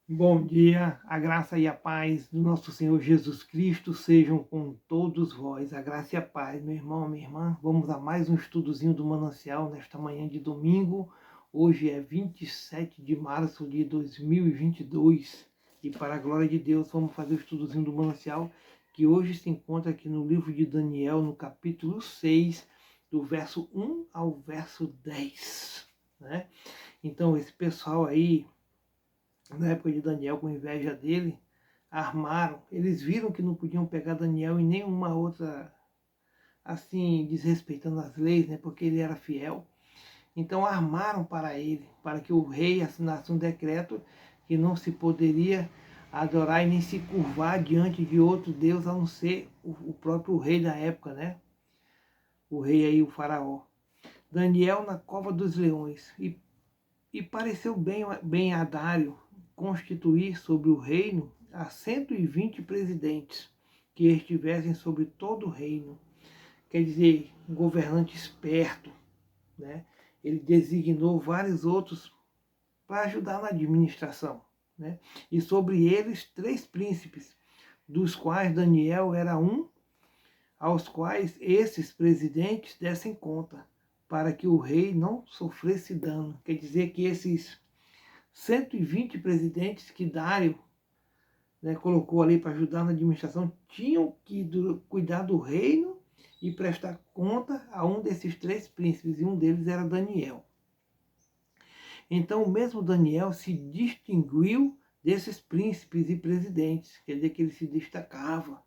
Bom dia, a graça e a paz do nosso Senhor Jesus Cristo sejam com todos vós. A graça e a paz, meu irmão, minha irmã. Vamos a mais um estudozinho do Manancial nesta manhã de domingo. Hoje é 27 de março de 2022 e para a glória de Deus vamos fazer o estudozinho do Manancial que hoje se encontra aqui no livro de Daniel, no capítulo 6, do verso 1 ao verso 10, né? Então esse pessoal aí, na época de Daniel, com inveja dele, armaram. Eles viram que não podiam pegar Daniel em nenhuma outra, assim, desrespeitando as leis, né, porque ele era fiel. Então armaram para ele, para que o rei assinasse um decreto que não se poderia adorar e nem se curvar diante de outro Deus, a não ser o próprio rei da época, né? O rei aí, o faraó. Daniel na cova dos leões. E pareceu bem a Dário constituir sobre o reino a 120 presidentes que estivessem sobre todo o reino. Quer dizer, um governante esperto, né? Ele designou vários outros para ajudar na administração, né? E sobre eles 3 príncipes, dos quais Daniel era um, aos quais esses presidentes dessem conta, para que o rei não sofresse dano. Quer dizer que esses 120 presidentes que Dário, né, colocou ali para ajudar na administração tinham que cuidar do reino e prestar conta a um desses 3 príncipes, e um deles era Daniel. Então o mesmo Daniel se distinguiu desses príncipes e presidentes, quer dizer que ele se destacava.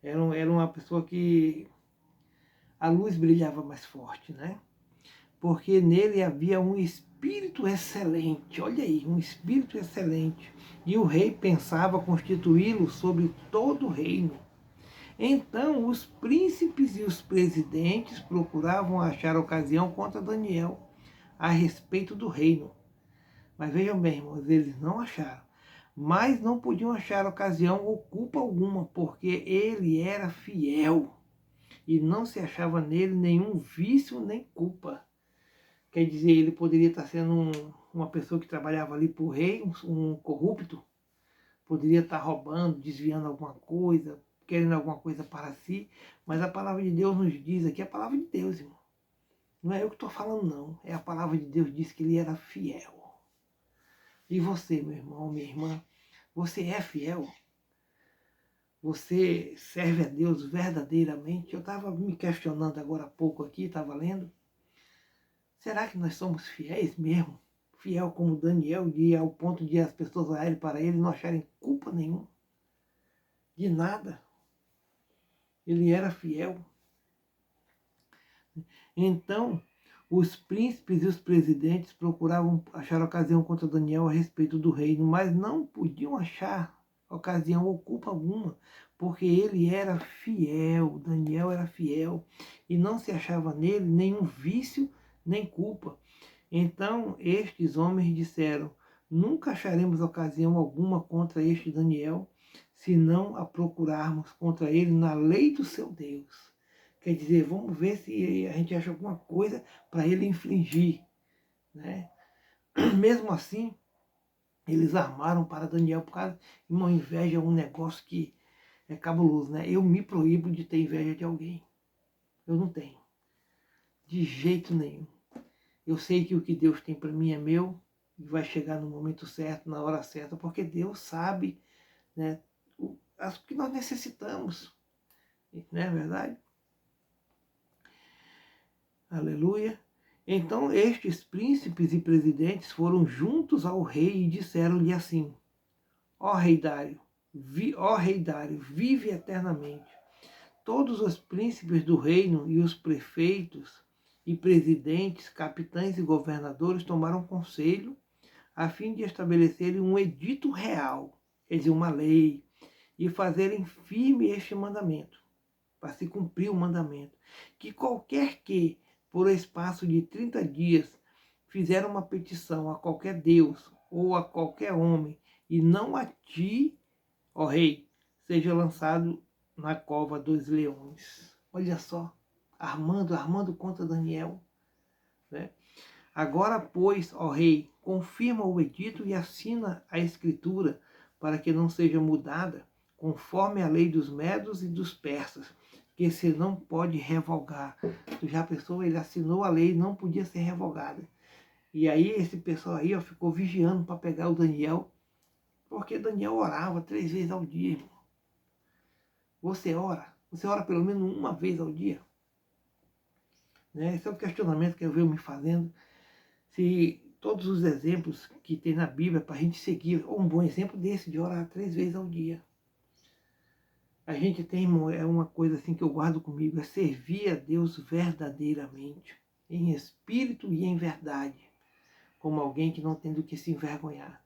Era uma pessoa que a luz brilhava mais forte, né? Porque nele havia um espírito excelente, olha aí, um espírito excelente, e o rei pensava constituí-lo sobre todo o reino. Então os príncipes e os presidentes procuravam achar ocasião contra Daniel a respeito do reino. Mas vejam bem, irmãos, eles não acharam. Mas não podiam achar ocasião ou culpa alguma, porque ele era fiel e não se achava nele nenhum vício nem culpa. Quer dizer, ele poderia estar sendo uma pessoa que trabalhava ali para o rei, um corrupto, poderia estar roubando, desviando alguma coisa, querendo alguma coisa para si, mas a palavra de Deus nos diz aqui, a palavra de Deus, irmão. Não é eu que estou falando, não. É a palavra de Deus, diz que ele era fiel. E você, meu irmão, minha irmã, você é fiel? Você serve a Deus verdadeiramente? Eu estava me questionando agora há pouco aqui, estava lendo. Será que nós somos fiéis mesmo? Fiel como Daniel, de ao ponto de as pessoas olharem para ele e não acharem culpa nenhuma, de nada. Ele era fiel. Então, os príncipes e os presidentes procuravam achar ocasião contra Daniel a respeito do reino, mas não podiam achar ocasião ou culpa alguma, porque ele era fiel, Daniel era fiel, e não se achava nele nenhum vício nem culpa. Então estes homens disseram: nunca acharemos ocasião alguma contra este Daniel, se não a procurarmos contra ele na lei do seu Deus. Quer dizer, vamos ver se a gente acha alguma coisa para ele infligir, né? Mesmo assim, eles armaram para Daniel por causa de uma inveja, um negócio que é cabuloso, né? Eu me proíbo de ter inveja de alguém. Eu não tenho. De jeito nenhum. Eu sei que o que Deus tem para mim é meu e vai chegar no momento certo, na hora certa, porque Deus sabe, né, o que nós necessitamos. Não é verdade? Aleluia. Então estes príncipes e presidentes foram juntos ao rei e disseram-lhe assim: ó rei Dário, vive eternamente. Todos os príncipes do reino e os prefeitos e presidentes, capitães e governadores tomaram conselho a fim de estabelecerem um edito real, quer dizer, uma lei, e fazerem firme este mandamento, para se cumprir o mandamento, que qualquer que, por espaço de 30 dias, fizer uma petição a qualquer Deus ou a qualquer homem, e não a ti, ó rei, seja lançado na cova dos leões. Olha só, armando contra Daniel, né? Agora, pois, ó rei, confirma o edito e assina a escritura para que não seja mudada, conforme a lei dos medos e dos persas, que se não pode revogar. Tu já pensou? Ele assinou a lei e não podia ser revogada. E aí esse pessoal aí ficou vigiando para pegar o Daniel, porque Daniel orava 3 vezes ao dia, irmão. Você ora? Você ora pelo menos uma vez ao dia? Né? Esse é o questionamento que eu venho me fazendo. Se todos os exemplos que tem na Bíblia para a gente seguir, um bom exemplo desse, de orar 3 vezes ao dia. A gente tem, é uma coisa assim que eu guardo comigo, é servir a Deus verdadeiramente, em espírito e em verdade, como alguém que não tem do que se envergonhar,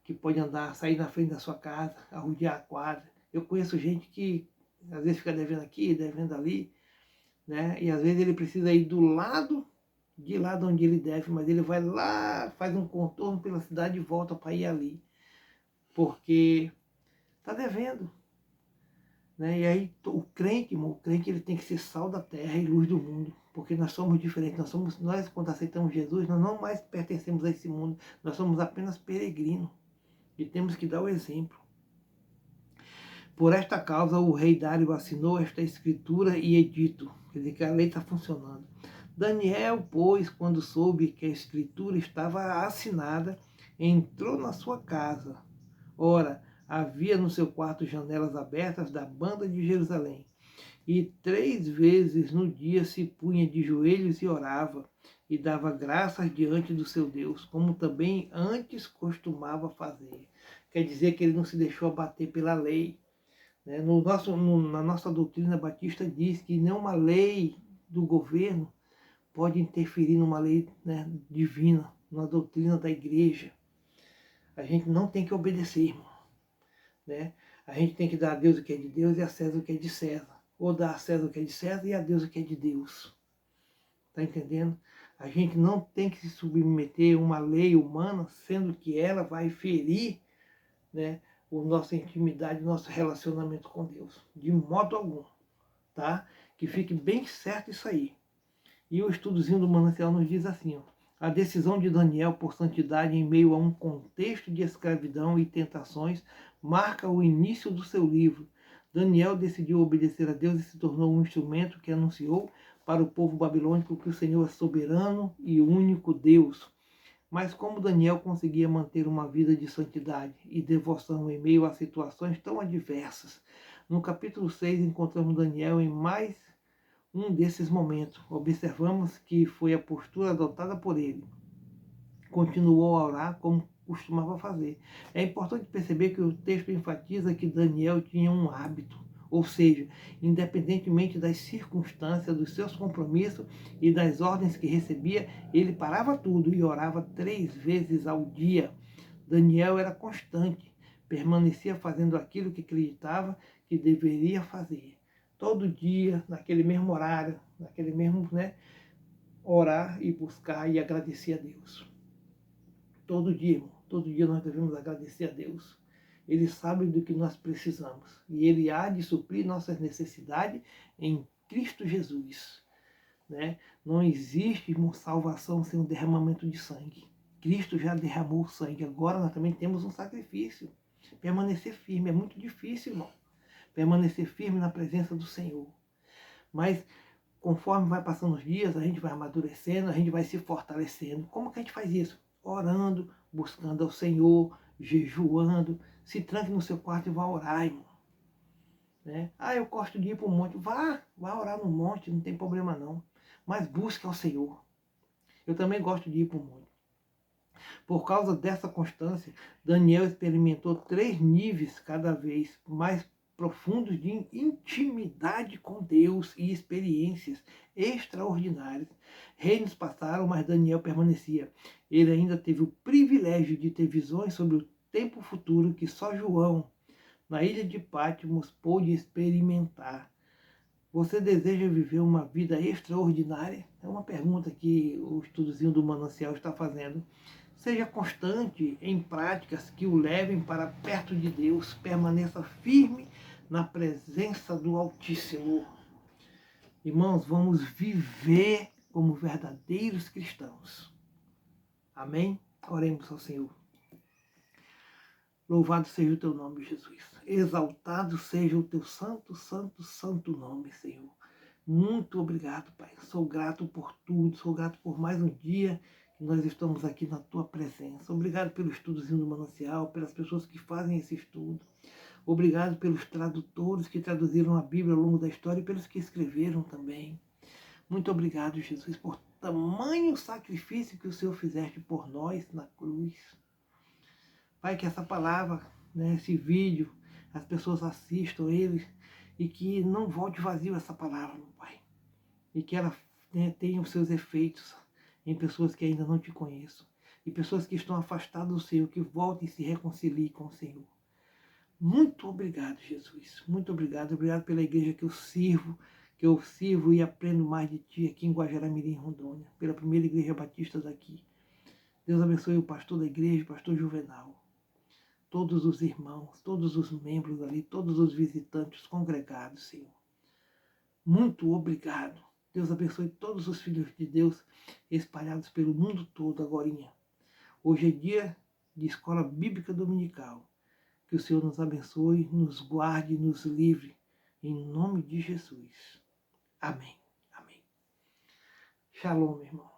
que pode andar, sair na frente da sua casa, arrodear a quadra. Eu conheço gente que às vezes fica devendo aqui, devendo ali, né? E às vezes ele precisa ir do lado de lá de onde ele deve, mas ele vai lá, faz um contorno pela cidade e volta para ir ali, porque está devendo. Né? E aí o crente, irmão, o crente ele tem que ser sal da terra e luz do mundo, porque nós somos diferentes, nós quando aceitamos Jesus, nós não mais pertencemos a esse mundo, nós somos apenas peregrinos e temos que dar o exemplo. Por esta causa o rei Dário assinou esta escritura e edito, quer dizer que a lei está funcionando. Daniel, pois, quando soube que a escritura estava assinada, entrou na sua casa. Ora, havia no seu quarto janelas abertas da banda de Jerusalém. E 3 vezes no dia se punha de joelhos e orava, e dava graças diante do seu Deus, como também antes costumava fazer. Quer dizer que ele não se deixou abater pela lei. Né? Na nossa doutrina batista diz que nenhuma lei do governo pode interferir numa lei, né, divina, na doutrina da igreja. A gente não tem que obedecer, irmão. Né? A gente tem que dar a Deus o que é de Deus e a César o que é de César. Ou dar a César o que é de César e a Deus o que é de Deus. Está entendendo? A gente não tem que se submeter a uma lei humana, sendo que ela vai ferir, né, a nossa intimidade, o nosso relacionamento com Deus. De modo algum. Tá? Que fique bem certo isso aí. E o estudozinho do Manancial nos diz assim, ó, a decisão de Daniel por santidade em meio a um contexto de escravidão e tentações marca o início do seu livro. Daniel decidiu obedecer a Deus e se tornou um instrumento que anunciou para o povo babilônico que o Senhor é soberano e único Deus. Mas como Daniel conseguia manter uma vida de santidade e devoção em meio a situações tão adversas? No capítulo 6 encontramos Daniel em mais um desses momentos. Observamos que foi a postura adotada por ele. Continuou a orar como costumava fazer. É importante perceber que o texto enfatiza que Daniel tinha um hábito, ou seja, independentemente das circunstâncias, dos seus compromissos e das ordens que recebia, ele parava tudo e orava 3 vezes ao dia. Daniel era constante, permanecia fazendo aquilo que acreditava que deveria fazer. Todo dia, naquele mesmo horário, naquele mesmo, né, orar e buscar e agradecer a Deus. Todo dia, irmão, todo dia nós devemos agradecer a Deus. Ele sabe do que nós precisamos e Ele há de suprir nossas necessidades em Cristo Jesus. Né? Não existe, irmão, salvação sem um derramamento de sangue. Cristo já derramou sangue, agora nós também temos um sacrifício. Permanecer firme é muito difícil, irmão. Permanecer firme na presença do Senhor. Mas conforme vai passando os dias, a gente vai amadurecendo, a gente vai se fortalecendo. Como que a gente faz isso? Orando, buscando ao Senhor, jejuando. Se tranque no seu quarto e vá orar, irmão. Né? Ah, eu gosto de ir para o monte. Vá orar no monte, não tem problema não. Mas busque ao Senhor. Eu também gosto de ir para o monte. Por causa dessa constância, Daniel experimentou 3 níveis cada vez mais profundos de intimidade com Deus e experiências extraordinárias. Reinos passaram, mas Daniel permanecia. Ele ainda teve o privilégio de ter visões sobre o tempo futuro que só João, na ilha de Patmos, pôde experimentar. Você deseja viver uma vida extraordinária? É uma pergunta que o estudozinho do Manancial está fazendo. Seja constante em práticas que o levem para perto de Deus. Permaneça firme na presença do Altíssimo. Irmãos, vamos viver como verdadeiros cristãos. Amém? Oremos ao Senhor. Louvado seja o teu nome, Jesus. Exaltado seja o teu santo, santo, santo nome, Senhor. Muito obrigado, Pai. Sou grato por tudo, sou grato por mais um dia que nós estamos aqui na tua presença. Obrigado pelo estudozinho do Manancial, pelas pessoas que fazem esse estudo. Obrigado pelos tradutores que traduziram a Bíblia ao longo da história e pelos que escreveram também. Muito obrigado, Jesus, por tamanho sacrifício que o Senhor fizeste por nós na cruz. Pai, que essa palavra, né, esse vídeo, as pessoas assistam ele e que não volte vazio essa palavra, meu Pai. E que ela, né, tenha os seus efeitos em pessoas que ainda não te conheçam. E pessoas que estão afastadas do Senhor, que voltem e se reconciliem com o Senhor. Muito obrigado, Jesus. Muito obrigado. Obrigado pela igreja que eu sirvo e aprendo mais de Ti aqui em Guajará-Mirim, Rondônia. Pela primeira igreja batista daqui. Deus abençoe o pastor da igreja, o pastor Juvenal. Todos os irmãos, todos os membros ali, todos os visitantes congregados, Senhor. Muito obrigado. Deus abençoe todos os filhos de Deus espalhados pelo mundo todo agorinha. Hoje é dia de escola bíblica dominical. Que o Senhor nos abençoe, nos guarde, nos livre. Em nome de Jesus. Amém. Amém. Shalom, meu irmão.